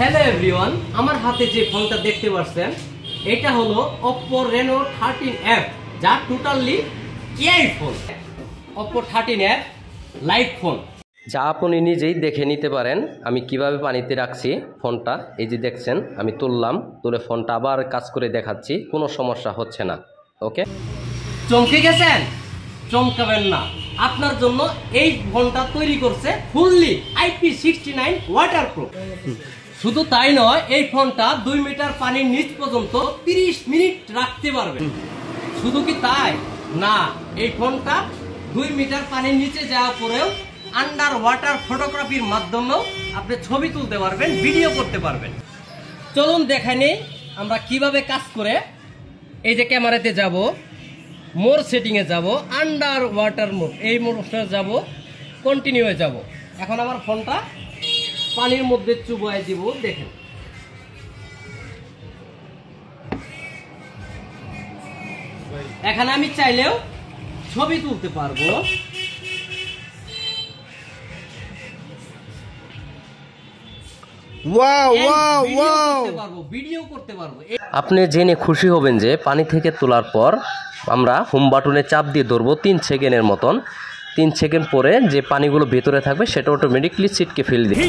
Hello everyone, আমার হাতে যে ফোনটা দেখতে পাচ্ছেন এটা হলো Oppo Reno 13F, যা totally AI phone. Oppo 13F live phone, যা আপনি নিজেই দেখে নিতে পারেন আমি কিভাবে পানিতে রাখছি ফোনটা। এই যে দেখছেন, আমি তুলে ফোনটা আবার কাজ করে দেখাচ্ছি, কোনো সমস্যা হচ্ছে না। ওকে, চমকে গেছেন? চমকাবেন না, আপনার জন্য এই ফোনটা তৈরি করছে ফুললি IP69 ওয়াটারপ্রুফ। শুধু তাই নয়, এই ফোনটা 2 মিটার পানির নিচ পর্যন্ত 30 মিনিট রাখতে পারবেন। শুধু কি তাই না, এই ফোনটা 2 মিটার পানির নিচে যাওয়ার পরেও আন্ডার ওয়াটার ফটোগ্রাফির মাধ্যমেও আপনি ছবি তুলতে পারবেন, ভিডিও করতে পারবেন। চলুন দেখে নিই আমরা কিভাবে কাজ করে। এই যে ক্যামেরাতে যাব, মোর সেটিংয়ে যাব, আন্ডার ওয়াটার মোড, এই মোডে যাব, কন্টিনিউয়ে যাব। এখন আমার ফোনটা পানির মধ্যে চুবাই দিব, দেখেন। এখানে আমি চাইলেও ছবি তুলতে পারবো। ভিডিও করতে পারবো। আপনি জেনে খুশি হবেন যে পানি থেকে তোলার পর আমরা হোম বাটনে চাপ দিয়ে ধরবো 3 সেকেন্ডের মতন। 3 সেকেন্ড পরে যে পানিগুলো ভেতরে থাকবে সেটা অটোমেটিকলি ছিটকে ফেলে দিবে।